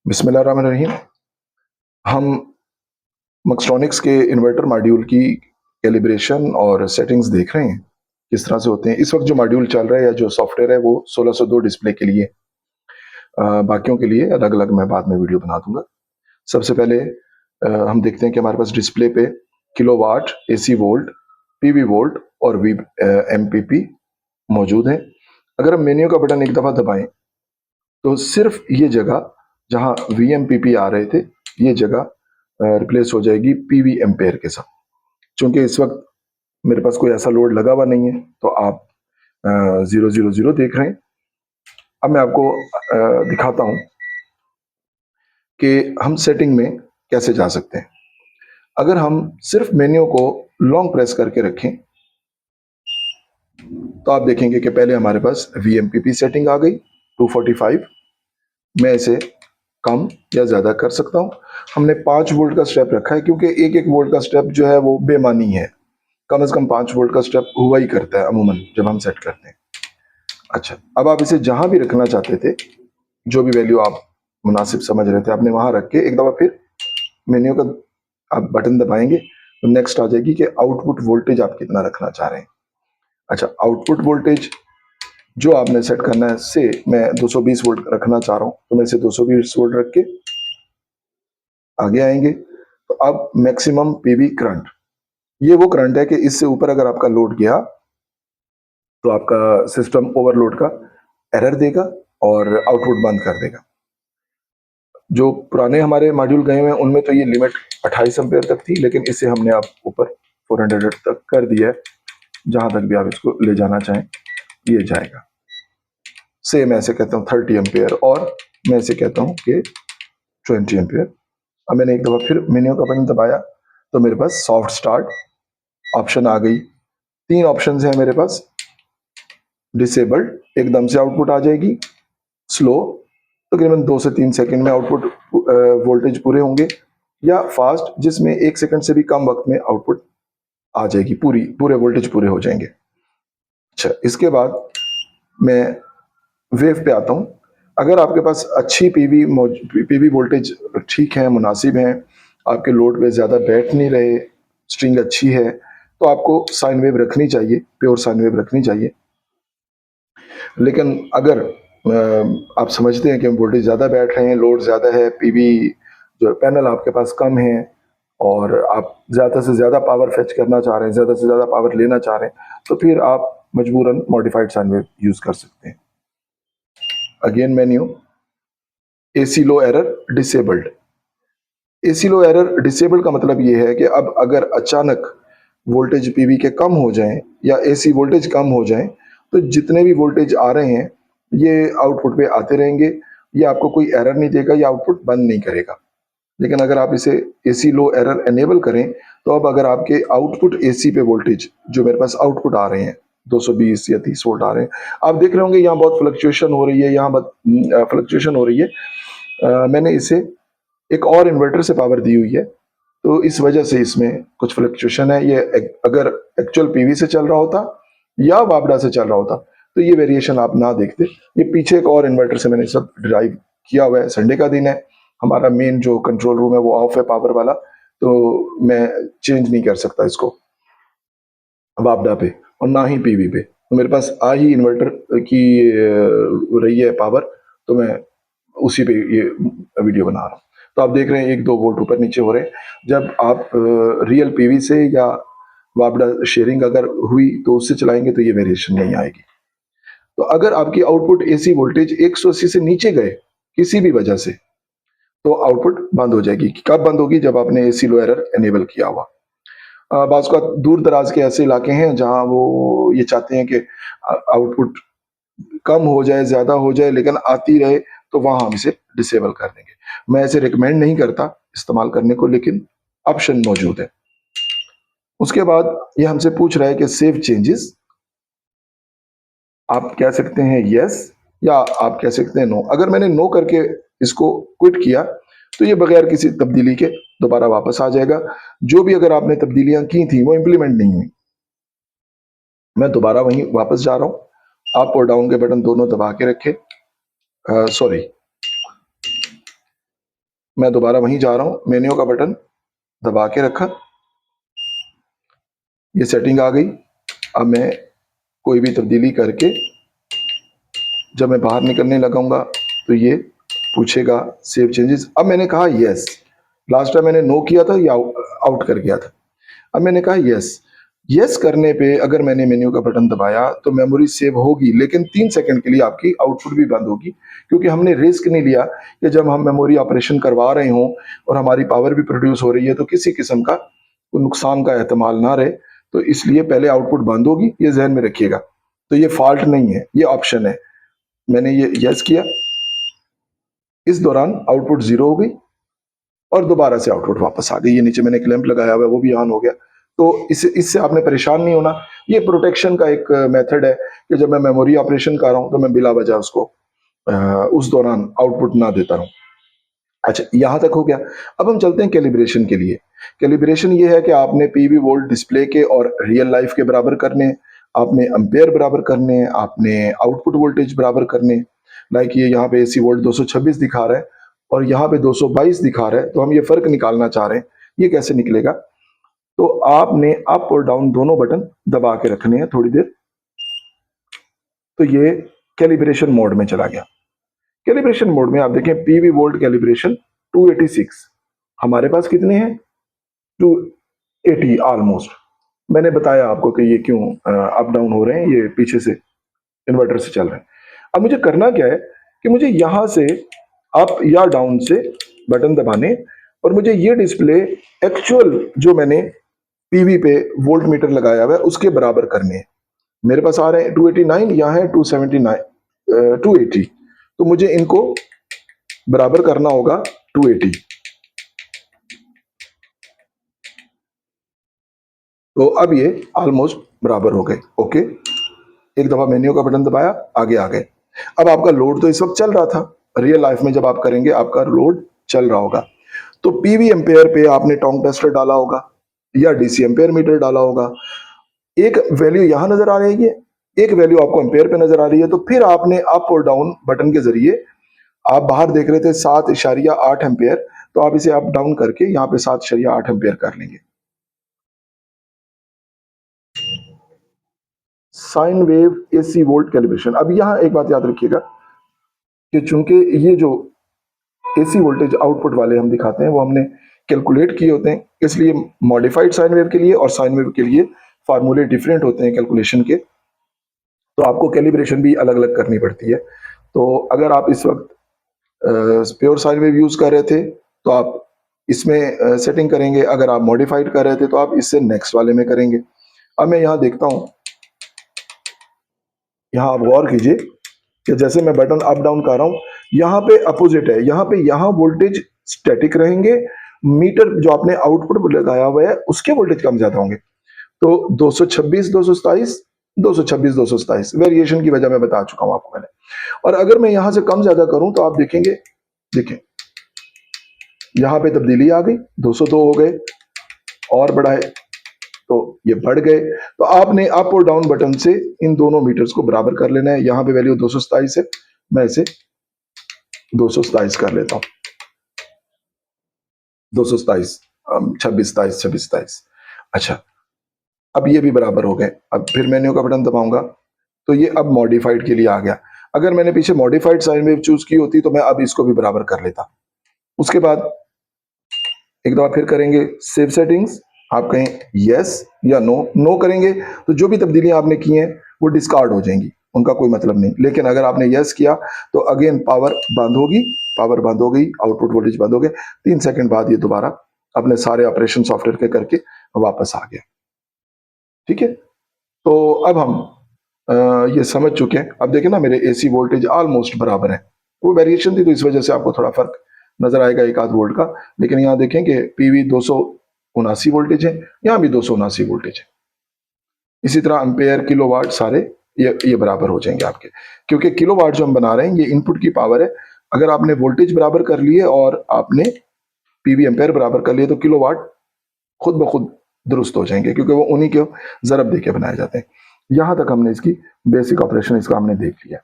बिस्मिल्लाहिर्रहमानिर्रहीम। हम मैक्सट्रॉनिक्स के इन्वर्टर मॉड्यूल की कैलिब्रेशन और सेटिंग्स देख रहे हैं, किस तरह से होते हैं। इस वक्त जो मॉड्यूल चल रहा है या जो सॉफ्टवेयर है वो 1602 डिस्प्ले के लिए, बाकियों के लिए अलग अलग मैं बाद में वीडियो बना दूंगा। सबसे पहले हम देखते हैं कि हमारे पास डिस्प्ले पे kilowatt, AC volt, PV volt और वी एमपीपी मौजूद है। अगर हम मेन्यू का बटन एक दफ़ा दबाएं तो सिर्फ ये जगह जहां वीएमपीपी आ रहे थे, ये जगह रिप्लेस हो जाएगी पीवी एम्पेयर के साथ। चूंकि इस वक्त मेरे पास कोई ऐसा लोड लगा हुआ नहीं है तो आप 000 देख रहे हैं। अब मैं आपको दिखाता हूं कि हम सेटिंग में कैसे जा सकते हैं। अगर हम सिर्फ मेन्यू को लॉन्ग प्रेस करके रखें तो आप देखेंगे कि पहले हमारे पास वीएमपीपी सेटिंग आ गई 245। मैं इसे कम या ज़्यादा कर सकता हूं। हमने 5 वोल्ट का स्टेप रखा है क्योंकि एक एक वोल्ट का स्टेप जो है वो बेमानी है। कम से कम 5 वोल्ट का स्टेप हुआ ही करता है अमूमन जब हम सेट करते हैं। अच्छा, अब आप इसे जहां भी रखना चाहते थे, जो भी वैल्यू आप मुनासिब समझ रहे थे, आपने वहां रख के एक दफ़ा फिर मेन्यू का आप बटन दबाएंगे तो नेक्स्ट आ जाएगी कि आउटपुट वोल्टेज आप कितना रखना चाह रहे हैं। अच्छा, आउटपुट वोल्टेज जो आपने सेट करना है, से मैं 220 वोल्ट रखना चाह रहा हूं तो मैं इसे 220 वोल्ट रख के आगे आएंगे। तो अब मैक्सिमम पीवी करंट, ये वो करंट है कि इससे ऊपर अगर आपका लोड गया तो आपका सिस्टम ओवरलोड का एरर देगा और आउटपुट बंद कर देगा। जो पुराने हमारे मॉड्यूल गए हुए हैं उनमें तो ये लिमिट 28 एम्पेयर तक थी, लेकिन इसे हमने अब ऊपर 400 तक कर दिया है। जहां तक भी आप इसको ले जाना चाहें ये जाएगा। से मैं ऐसे कहता हूँ 30 एम्पेयर और मैं इसे कहता हूँ कि 20 एम्पेयर। अब मैंने एक दफ़ा फिर मेन्यू का बटन दबाया तो मेरे पास सॉफ्ट स्टार्ट ऑप्शन आ गई। 3 ऑप्शन हैं मेरे पास। डिसेबल्ड, एकदम से आउटपुट आ जाएगी। स्लो, तकरीबन 2 से 3 सेकंड में आउटपुट वोल्टेज पूरे होंगे। या फास्ट, जिसमें 1 सेकंड से भी कम वक्त में आउटपुट आ जाएगी, पूरे वोल्टेज पूरे हो जाएंगे। अच्छा, इसके बाद मैं वेव पे आता हूं। अगर आपके पास अच्छी पीवी वोल्टेज ठीक है, मुनासिब है, आपके लोड पे ज़्यादा बैठ नहीं रहे, स्ट्रिंग अच्छी है, तो आपको साइन वेव रखनी चाहिए, प्योर साइन वेव रखनी चाहिए। लेकिन अगर आप समझते हैं कि वोल्टेज ज़्यादा बैठ रहे हैं, लोड ज़्यादा है, पीवी जो पैनल आपके पास कम है और आप ज़्यादा से ज़्यादा पावर फेच करना चाह रहे हैं, ज़्यादा से ज़्यादा पावर लेना चाह रहे हैं, तो फिर आप मजबूरन मॉडिफाइड साइन वेव यूज़ कर सकते हैं। अगेन मेन्यू, एसी लो एरर डिसेबल्ड। एसी लो एरर डिसेबल्ड का मतलब ये है कि अब अगर अचानक वोल्टेज पीवी के कम हो जाएं या एसी वोल्टेज कम हो जाएं तो जितने भी वोल्टेज आ रहे हैं ये आउटपुट पे आते रहेंगे। ये आपको कोई एरर नहीं देगा, ये आउटपुट बंद नहीं करेगा। लेकिन अगर आप इसे एसी लो एरर एनेबल करें तो अब अगर आपके आउटपुट एसी पे वोल्टेज जो मेरे पास आउटपुट आ रहे हैं 220 या 30 वोल्ट आ रहे हैं, आप देख रहे होंगे यहाँ बहुत फ्लक्चुएशन हो रही है, यहाँ बहुत फ्लक्चुएशन हो रही है। मैंने इसे एक और इन्वर्टर से पावर दी हुई है तो इस वजह से इसमें कुछ फ्लक्चुएशन है। ये अगर एक्चुअल पीवी से चल रहा होता या वापडा से चल रहा होता तो ये वेरिएशन आप ना देखते। ये पीछे एक और इन्वर्टर से मैंने सब ड्राइव किया हुआ है। संडे का दिन है, हमारा मेन जो कंट्रोल रूम है वो ऑफ है पावर वाला, तो मैं चेंज नहीं कर सकता इसको वापडा पे और ना ही पीवी पे। तो मेरे पास आ ही इन्वर्टर की रही है पावर, तो मैं उसी पे ये वीडियो बना रहा हूँ। तो आप देख रहे हैं 1-2 वोल्ट ऊपर नीचे हो रहे हैं। जब आप रियल पीवी से या वापडा शेयरिंग अगर हुई तो उससे चलाएंगे तो ये वेरिएशन नहीं आएगी। तो अगर आपकी आउटपुट एसी वोल्टेज 180 से नीचे गए किसी भी वजह से तो आउटपुट बंद हो जाएगी। कब बंद होगी? जब आपने एसी लो एरर एनेबल किया हुआ। बाज़ का दूर दराज के ऐसे इलाके हैं जहां वो ये चाहते हैं कि आउटपुट कम हो जाए, ज्यादा हो जाए, लेकिन आती रहे, तो वहां हम इसे डिसेबल कर देंगे। मैं इसे रिकमेंड नहीं करता इस्तेमाल करने को, लेकिन ऑप्शन मौजूद है। उसके बाद ये हमसे पूछ रहा है कि सेव चेंजेस। आप कह सकते हैं यस या आप कह सकते हैं नो। अगर मैंने नो करके इसको क्विट किया तो ये बगैर किसी तब्दीली के दोबारा वापस आ जाएगा। जो भी अगर आपने तब्दीलियां की थी वो इंप्लीमेंट नहीं हुई। मैं दोबारा वहीं वापस जा रहा हूं। अप और डाउन के बटन दोनों दबा के रखे। सॉरी, मैं दोबारा वहीं जा रहा हूँ, मेन्यू का बटन दबा के रखा, ये सेटिंग आ गई। अब मैं कोई भी तब्दीली करके जब मैं बाहर निकलने लगाऊंगा तो ये पूछेगा सेव चेंजेस। अब मैंने कहा यस, लास्ट टाइम मैंने नो किया था, या आउट कर गया था। अब मैंने कहा यस। यस करने पे अगर मैंने मेन्यू का बटन दबाया तो मेमोरी सेव होगी, लेकिन 3 सेकंड के लिए आपकी आउटपुट भी बंद होगी, क्योंकि हमने रिस्क नहीं लिया कि जब हम मेमोरी ऑपरेशन करवा रहे हों और हमारी पावर भी प्रोड्यूस हो रही है तो किसी किस्म का कोई नुकसान का एहतमाल ना रहे। तो इसलिए पहले आउटपुट बंद होगी, ये जहन में रखिएगा। तो ये फॉल्ट नहीं है, ये ऑप्शन है। मैंने ये यस किया, इस दौरान आउटपुट 0 हो गई और दोबारा से आउटपुट वापस आ गई। ये नीचे मैंने क्लैंप लगाया हुआ है, वो भी ऑन हो गया। तो इससे आपने परेशान नहीं होना। ये प्रोटेक्शन का एक मेथड है कि जब मैं मेमोरी ऑपरेशन कर रहा हूं तो मैं बिला वजह उसको उस दौरान आउटपुट ना देता रहूं। अच्छा, यहां तक हो गया। अब हम चलते हैं कैलिब्रेशन के लिए। कैलिब्रेशन ये है कि आपने पीवी वोल्ट डिस्प्ले के और रियल लाइफ के बराबर करने हैं, आपने एम्पेयर बराबर करने हैं, आपने आउटपुट वोल्टेज बराबर करने हैं। लाइक ये यहाँ पे एसी वोल्ट 226 दिखा रहा है और यहाँ पे 222 दिखा रहा है, तो हम ये फर्क निकालना चाह रहे हैं। ये कैसे निकलेगा? तो आपने अप और डाउन दोनों बटन दबा के रखने हैं थोड़ी देर। तो ये कैलिब्रेशन मोड में चला गया। कैलिब्रेशन मोड में आप देखें पीवी वोल्ट कैलिब्रेशन 286, हमारे पास कितने हैं? 280 ऑलमोस्ट। मैंने बताया आपको कि ये क्यों अप डाउन हो रहे हैं, ये पीछे से इन्वर्टर से चल रहे हैं। अब मुझे करना क्या है कि मुझे यहां से अप या डाउन से बटन दबाने और मुझे ये डिस्प्ले एक्चुअल जो मैंने पीवी पे वोल्ट मीटर लगाया हुआ है उसके बराबर करने हैं। मेरे पास आ रहे हैं 289, यहाँ है 279, 280। तो मुझे इनको बराबर करना होगा 280। तो अब ये ऑलमोस्ट बराबर हो गए। ओके, एक दफा मेन्यू का बटन दबाया, आगे आ गए। अब आपका लोड तो इस वक्त चल रहा था, रियल लाइफ में जब आप करेंगे आपका लोड चल रहा होगा। तो पीवी एम्पेयर पे आपने टोंग टेस्टर डाला होगा या डीसी एम्पेयर मीटर डाला होगा। एक वैल्यू यहां नजर आ रही है, एक वैल्यू आपको एम्पेयर पे नजर आ रही है। तो फिर आपने अप और डाउन बटन के जरिए, आप बाहर देख रहे थे 7.8 एम्पेयर, तो आप इसे अप डाउन करके यहाँ पे 7.8 एम्पेयर कर लेंगे। Sine wave AC volt calibration. अब यहाँ एक बात याद रखिएगा कि चूंकि ये जो एसी वोल्टेज आउटपुट वाले हम दिखाते हैं वो हमने कैलकुलेट किए होते हैं, इसलिए मॉडिफाइड साइन वेव के लिए और साइन वेव के लिए फार्मूले डिफरेंट होते हैं कैलकुलेशन के। तो आपको कैलिब्रेशन भी अलग अलग करनी पड़ती है। तो अगर आप इस वक्त प्योर साइन वेव यूज कर रहे थे तो आप इसमें सेटिंग करेंगे, अगर आप मॉडिफाइड कर रहे थे तो आप इससे नेक्स्ट वाले में करेंगे। अब मैं यहाँ देखता हूँ, यहाँ आप गौर कीजिए कि जैसे मैं बटन अप डाउन कर रहा हूँ, यहाँ पे अपोजिट है, यहाँ वोल्टेज स्टैटिक रहेंगे, मीटर जो आपने आउटपुट लगाया हुआ है उसके वोल्टेज कम ज्यादा होंगे। तो 226 227, 226 227 वेरिएशन की वजह मैं बता चुका हूं आपको मैंने। और अगर मैं यहां से कम ज्यादा करूं तो आप देखेंगे, देखें यहां पे तब्दीली आ गई, 202 हो गए और बढ़ाए तो ये बढ़ गए। तो आपने अप और डाउन बटन से इन दोनों मीटर्स को बराबर कर लेना है। यहां पे वैल्यू 227 है, मैं इसे 227 कर लेता हूं। 227, 26 27 26 27। अच्छा, अब ये भी बराबर हो गए। अब फिर मेन्यू का बटन दबाऊंगा तो ये अब मॉडिफाइड के लिए आ गया। अगर मैंने पीछे मॉडिफाइड साइन वेव चूज की होती तो मैं अब इसको भी बराबर कर लेता। उसके बाद एक दफा फिर करेंगे सेव सेटिंग्स, आप कहें यस या नो। नो करेंगे तो जो भी तब्दीलियां आपने की हैं वो डिस्कार्ड हो जाएंगी, उनका कोई मतलब नहीं। लेकिन अगर आपने यस किया तो अगेन पावर बंद होगी, पावर बंद हो गई, आउटपुट वोल्टेज बंद हो गए। 3 सेकंड बाद ये दोबारा अपने सारे ऑपरेशन सॉफ्टवेयर के करके वापस आ गया। ठीक है, तो अब हम ये समझ चुके हैं। अब देखें ना, मेरे एसी वोल्टेज ऑलमोस्ट बराबर है। वो वेरिएशन थी तो इस वजह से आपको थोड़ा फर्क नजर आएगा एक आध वोल्ट का। लेकिन यहाँ देखें कि पीवी 279 वोल्टेज है, यहाँ भी 279 वोल्टेज है। इसी तरह एम्पेयर किलोवाट सारे ये बराबर हो जाएंगे आपके, क्योंकि किलोवाट जो हम बना रहे हैं ये इनपुट की पावर है। अगर आपने वोल्टेज बराबर कर लिए और आपने पीवी एम्पेयर बराबर कर लिए तो किलोवाट खुद ब खुद दुरुस्त हो जाएंगे, क्योंकि वो उन्हीं के जरब देके बनाए जाते हैं। यहां तक हमने इसकी बेसिक ऑपरेशन इसका हमने देख लिया।